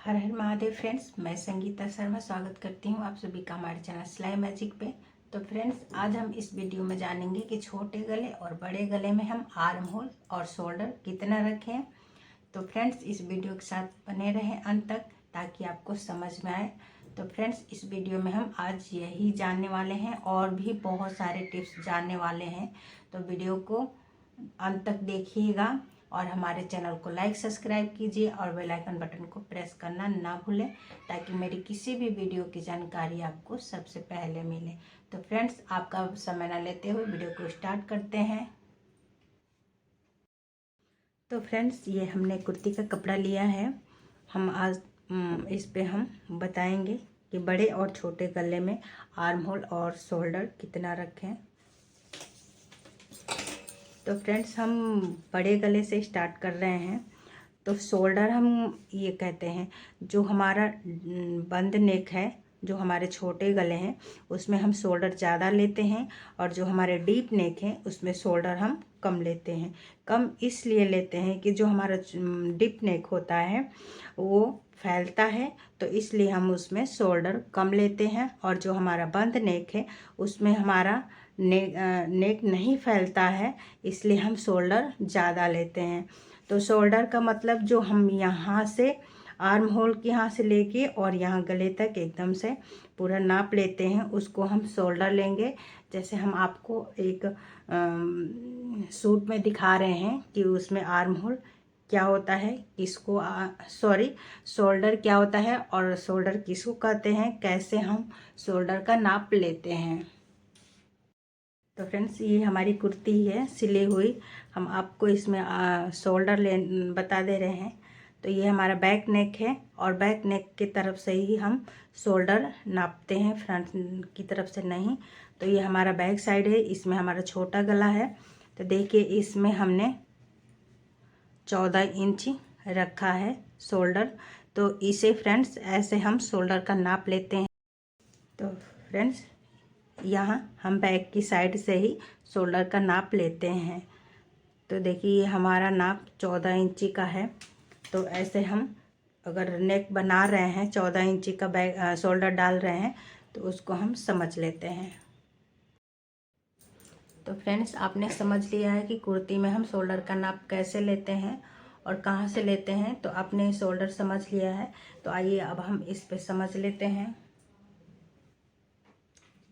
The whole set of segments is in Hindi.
हर हर महादेव फ्रेंड्स, मैं संगीता शर्मा स्वागत करती हूँ आप सभी का हमारे चैनल सिलाई मैजिक पे। तो फ्रेंड्स, आज हम इस वीडियो में जानेंगे कि छोटे गले और बड़े गले में हम आर्म होल और शोल्डर कितना रखें। तो फ्रेंड्स, इस वीडियो के साथ बने रहें अंत तक ताकि आपको समझ में आए। तो फ्रेंड्स, इस वीडियो में हम आज यही जानने वाले हैं और भी बहुत सारे टिप्स जानने वाले हैं। तो वीडियो को अंत तक देखिएगा और हमारे चैनल को लाइक सब्सक्राइब कीजिए और बेल आइकन बटन को प्रेस करना ना भूलें ताकि मेरी किसी भी वीडियो की जानकारी आपको सबसे पहले मिले। तो फ्रेंड्स, आपका समय ना लेते हुए वीडियो को स्टार्ट करते हैं। तो फ्रेंड्स, ये हमने कुर्ती का कपड़ा लिया है। हम आज इस पे हम बताएंगे कि बड़े और छोटे गले में आर्म होल और शोल्डर कितना रखें। तो फ्रेंड्स, हम बड़े गले से स्टार्ट कर रहे हैं। तो शोल्डर हम ये कहते हैं जो हमारा बंद नेक है, जो हमारे छोटे गले हैं उसमें हम शोल्डर ज़्यादा लेते हैं और जो हमारे डीप नेक हैं उसमें शोल्डर हम कम लेते हैं। कम इसलिए लेते हैं कि जो हमारा डीप नेक होता है वो फैलता है, तो इसलिए हम उसमें शोल्डर कम लेते हैं। और जो हमारा बंद नेक है उसमें हमारा नेक नहीं फैलता है, इसलिए हम शोल्डर ज़्यादा लेते हैं। तो शोल्डर का मतलब जो हम यहाँ से आर्म होल के यहाँ से लेके और यहाँ गले तक एकदम से पूरा नाप लेते हैं, उसको हम शोल्डर लेंगे। जैसे हम आपको एक सूट में दिखा रहे हैं कि उसमें आर्म होल क्या होता है, किसको शोल्डर क्या होता है और शोल्डर किसको कहते हैं, कैसे हम शोल्डर का नाप लेते हैं। तो फ्रेंड्स, ये हमारी कुर्ती है सिली हुई। हम आपको इसमें शोल्डर ले बता दे रहे हैं। तो ये हमारा बैक नेक है और बैक नेक की तरफ से ही हम शोल्डर नापते हैं, फ्रंट की तरफ से नहीं। तो ये हमारा बैक साइड है, इसमें हमारा छोटा गला है। तो देखिए, इसमें हमने 14 इंच रखा है शोल्डर। तो इसे फ्रेंड्स ऐसे हम शोल्डर का नाप लेते हैं। तो फ्रेंड्स, यहाँ हम बैक की साइड से ही शोल्डर का नाप लेते हैं। तो देखिए, ये हमारा नाप 14 इंची का है। तो ऐसे हम अगर नेक बना रहे हैं, 14 इंची का बैक शोल्डर डाल रहे हैं, तो उसको हम समझ लेते हैं। तो फ्रेंड्स, आपने समझ लिया है कि कुर्ती में हम शोल्डर का नाप कैसे लेते हैं और कहाँ से लेते हैं। तो आपने शोल्डर समझ लिया है, तो आइए अब हम इस पे समझ लेते हैं।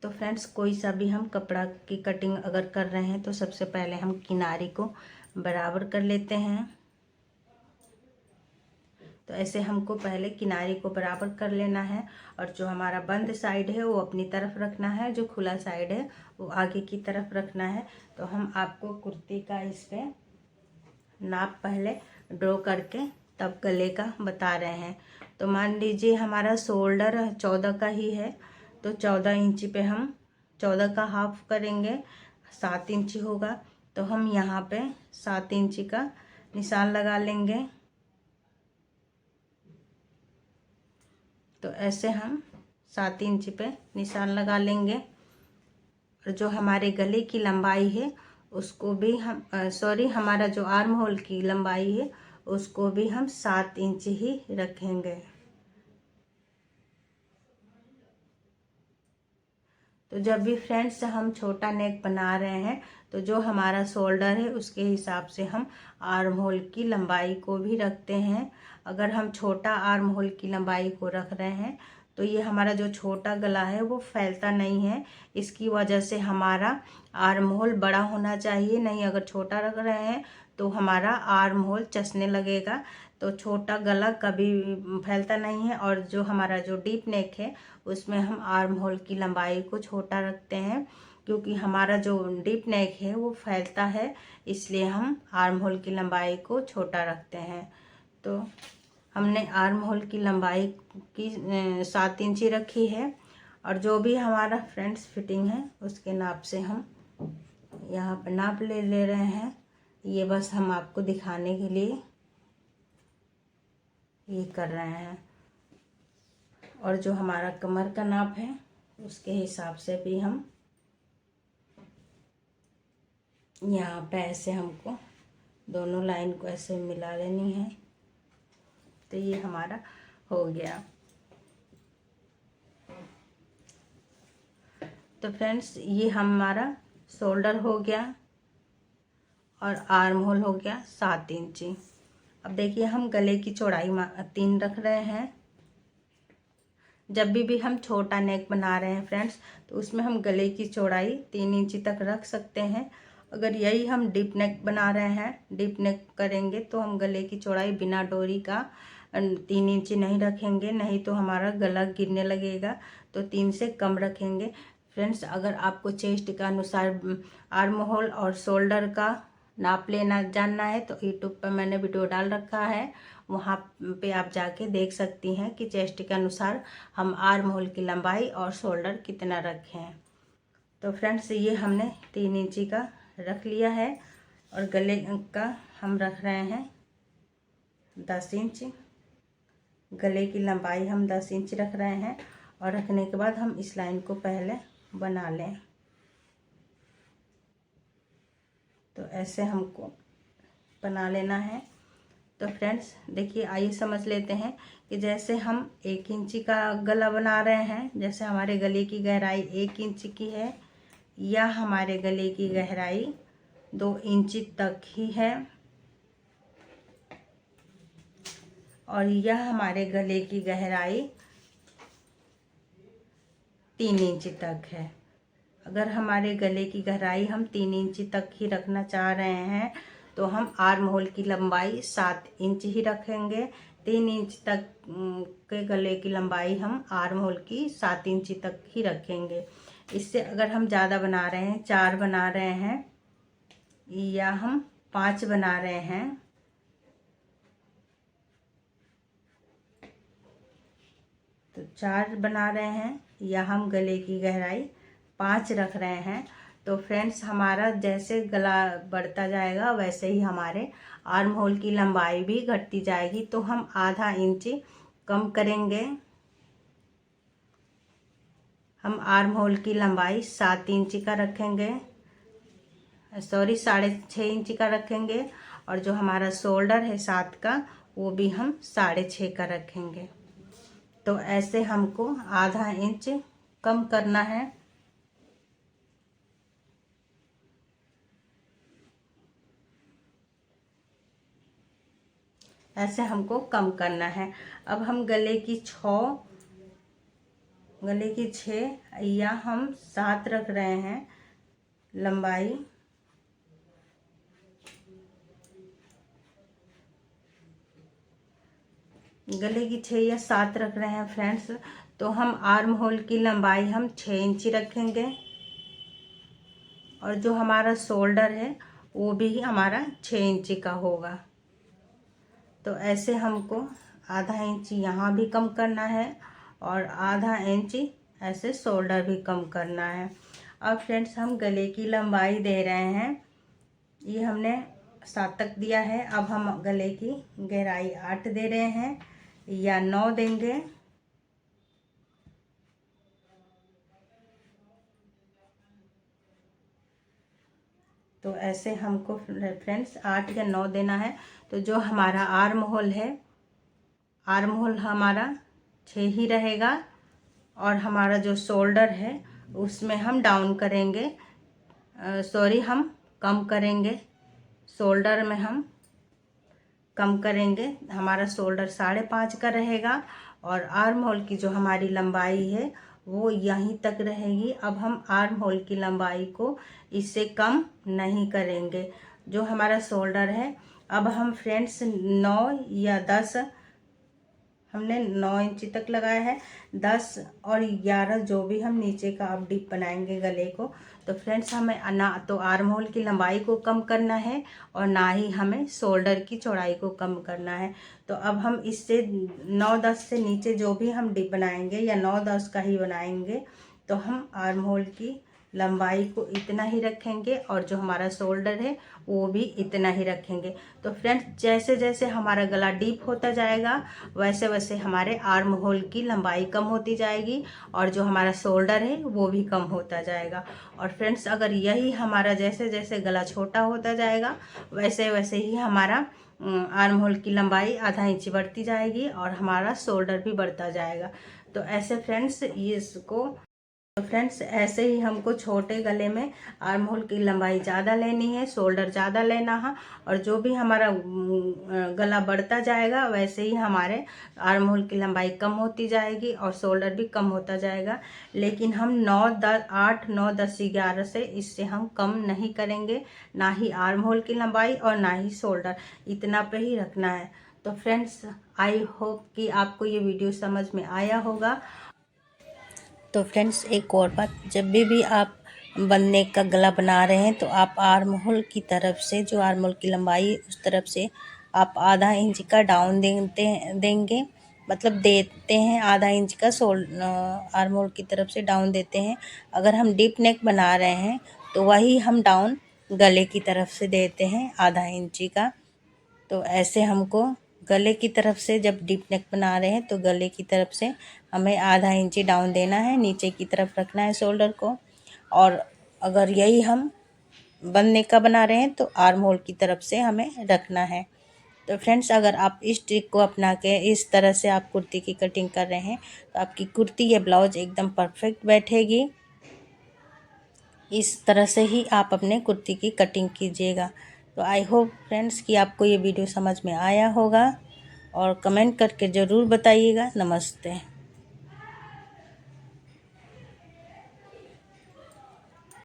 तो फ्रेंड्स, कोई सा भी हम कपड़ा की कटिंग अगर कर रहे हैं तो सबसे पहले हम किनारी को बराबर कर लेते हैं। तो ऐसे हमको पहले किनारी को बराबर कर लेना है और जो हमारा बंद साइड है वो अपनी तरफ रखना है, जो खुला साइड है वो आगे की तरफ रखना है। तो हम आपको कुर्ती का इस पे नाप पहले ड्रॉ करके तब गले का बता रहे हैं। तो मान लीजिए हमारा शोल्डर 14 का ही है, तो 14 इंची पे हम 14 का हाफ करेंगे, 7 इंची होगा। तो हम यहाँ पे 7 इंची का निशान लगा लेंगे। तो ऐसे हम 7 इंची पे निशान लगा लेंगे। और जो हमारे गले की लंबाई है उसको भी हम हमारा जो आर्म होल की लंबाई है उसको भी हम 7 इंच ही रखेंगे। तो जब भी फ्रेंड्स हम छोटा नेक बना रहे हैं तो जो हमारा शोल्डर है उसके हिसाब से हम आर्म होल की लंबाई को भी रखते हैं। अगर हम छोटा आर्म होल की लंबाई को रख रहे हैं तो ये हमारा जो छोटा गला है वो फैलता नहीं है, इसकी वजह से हमारा आर्म होल बड़ा होना चाहिए। नहीं, अगर छोटा रख रहे हैं तो हमारा आर्म होल चसने लगेगा। तो छोटा गला कभी फैलता नहीं है। और जो हमारा जो डीप नेक है उसमें हम आर्म होल की लंबाई को छोटा रखते हैं, क्योंकि हमारा जो डीप नेक है वो फैलता है, इसलिए हम आर्म होल की लंबाई को छोटा रखते हैं। तो हमने आर्म होल की लंबाई की 7 इंची रखी है। और जो भी हमारा फ्रंट फिटिंग है उसके नाप से हम यहाँ पर नाप ले रहे हैं। ये बस हम आपको दिखाने के लिए ये कर रहे हैं। और जो हमारा कमर का नाप है उसके हिसाब से भी हम यहाँ पे ऐसे हमको दोनों लाइन को ऐसे मिला लेनी है। तो ये हमारा हो गया। तो फ्रेंड्स ये हमारा शोल्डर हो गया और आर्म होल हो गया 7 इंची। अब देखिए हम गले की चौड़ाई 3 रख रहे हैं। जब भी हम छोटा नेक बना रहे हैं फ्रेंड्स, तो उसमें हम गले की चौड़ाई 3 इंची तक रख सकते हैं। अगर यही हम डीप नेक बना रहे हैं, डीप नेक करेंगे, तो हम गले की चौड़ाई बिना डोरी का 3 इंची नहीं रखेंगे, नहीं तो हमारा गला गिरने लगेगा। तो 3 से कम रखेंगे। फ्रेंड्स अगर आपको चेस्ट के अनुसार आर्म होल और शोल्डर का नाप लेना जानना है, तो यूट्यूब पर मैंने वीडियो डाल रखा है, वहाँ पे आप जाके देख सकती हैं कि चेस्ट के अनुसार हम आर्म होल की लंबाई और शोल्डर कितना रखे हैं। तो फ्रेंड्स ये हमने 3 इंची का रख लिया है और गले का हम रख रहे हैं 10 इंच। गले की लंबाई हम 10 इंच रख रहे हैं और रखने के बाद हम इस लाइन को पहले बना लें। तो ऐसे हमको बना लेना है। तो फ्रेंड्स देखिए, आइए समझ लेते हैं कि जैसे हम 1 इंची का गला बना रहे हैं, जैसे हमारे गले की गहराई 1 इंच की है, या हमारे गले की गहराई 2 इंची तक ही है, और यह हमारे गले की गहराई 3 इंची तक है। अगर हमारे गले की गहराई हम 3 इंची तक ही रखना चाह रहे हैं, तो हम आर्म होल की लंबाई 7 इंच ही रखेंगे। 3 इंच तक के गले की लंबाई हम आर्म होल की 7 इंची तक ही रखेंगे। इससे अगर हम ज़्यादा बना रहे हैं, 4 बना रहे हैं या हम 5 बना रहे हैं, तो 4 बना रहे हैं या हम गले की गहराई 5 रख रहे हैं, तो फ्रेंड्स हमारा जैसे गला बढ़ता जाएगा वैसे ही हमारे आर्म होल की लंबाई भी घटती जाएगी। तो हम आधा इंच कम करेंगे। हम आर्म होल की लंबाई 7 इंच का रखेंगे, सॉरी 6.5 इंच का रखेंगे, और जो हमारा शोल्डर है 7 का, वो भी हम 6.5 का रखेंगे। तो ऐसे हमको आधा इंच कम करना है। ऐसे हमको कम करना है। अब हम गले की 6 या हम 7 रख रहे हैं लंबाई। गले की 6 या 7 रख रहे हैं फ्रेंड्स, तो हम आर्म होल की लंबाई हम 6 इंची रखेंगे, और जो हमारा शोल्डर है वो भी हमारा 6 इंची का होगा। तो ऐसे हमको आधा इंच यहाँ भी कम करना है और आधा इंच ऐसे शोल्डर भी कम करना है। अब फ्रेंड्स हम गले की लंबाई दे रहे हैं, ये हमने 7 तक दिया है। अब हम गले की गहराई 8 दे रहे हैं या 9 देंगे। तो ऐसे हमको फ्रेंड्स 8 या 9 देना है। तो जो हमारा आर्म होल है, आर्म होल हमारा 6 ही रहेगा, और हमारा जो शोल्डर है उसमें हम डाउन करेंगे, सॉरी हम कम करेंगे। शोल्डर में हम कम करेंगे, हमारा शोल्डर 5.5 का रहेगा, और आर्म होल की जो हमारी लंबाई है वो यहीं तक रहेगी। अब हम आर्म होल की लंबाई को इससे कम नहीं करेंगे। जो हमारा शोल्डर है, अब हम फ्रेंड्स 9 या 10, हमने 9 इंची तक लगाया है, 10 और 11 जो भी हम नीचे का अब डिप बनाएंगे गले को। तो फ्रेंड्स हमें ना तो आर्म होल की लंबाई को कम करना है और ना ही हमें शोल्डर की चौड़ाई को कम करना है। तो अब हम इससे 9-10 से नीचे जो भी हम डिप बनाएंगे या 9-10 का ही बनाएंगे, तो हम आर्म होल की लंबाई को इतना ही रखेंगे, और जो हमारा शोल्डर है वो भी इतना ही रखेंगे। तो फ्रेंड्स जैसे जैसे हमारा गला डीप होता जाएगा वैसे वैसे हमारे आर्म होल की लंबाई कम होती जाएगी, और जो हमारा शोल्डर है वो भी कम होता जाएगा। और फ्रेंड्स अगर यही हमारा जैसे जैसे गला छोटा होता जाएगा वैसे वैसे ही हमारा आर्म होल की लंबाई आधा इंच बढ़ती जाएगी और हमारा शोल्डर भी बढ़ता जाएगा। तो ऐसे फ्रेंड्स ऐसे ही हमको छोटे गले में आर्म होल की लंबाई ज़्यादा लेनी है, शोल्डर ज़्यादा लेना है, और जो भी हमारा गला बढ़ता जाएगा वैसे ही हमारे आर्म होल की लंबाई कम होती जाएगी और शोल्डर भी कम होता जाएगा। लेकिन हम 8, 9, 10, 11 से इससे हम कम नहीं करेंगे, ना ही आर्म होल की लंबाई और ना ही शोल्डर, इतना पे ही रखना है। तो फ्रेंड्स, आई होप कि आपको ये वीडियो समझ में आया होगा। तो फ्रेंड्स, एक और बात, जब भी आप बंद नेक का गला बना रहे हैं तो आप आर्म होल की तरफ से, जो आर्म होल की लंबाई है उस तरफ से आप आधा इंच का डाउन देंगे, मतलब देते हैं आधा इंच का आर्म होल की तरफ से डाउन देते हैं। अगर हम डीप नेक बना रहे हैं तो वही हम डाउन गले की तरफ से देते हैं आधा इंची का। तो ऐसे हमको गले की तरफ से, जब डीप नेक बना रहे हैं तो गले की तरफ से हमें आधा इंची डाउन देना है, नीचे की तरफ रखना है शोल्डर को। और अगर यही हम बंद नेक का बना रहे हैं तो आर्म होल की तरफ से हमें रखना है। तो फ्रेंड्स, अगर आप इस ट्रिक को अपना के इस तरह से आप कुर्ती की कटिंग कर रहे हैं तो आपकी कुर्ती या ब्लाउज एकदम परफेक्ट बैठेगी। इस तरह से ही आप अपने कुर्ती की कटिंग कीजिएगा। तो आई होप फ्रेंड्स कि आपको ये वीडियो समझ में आया होगा, और कमेंट करके ज़रूर बताइएगा। नमस्ते।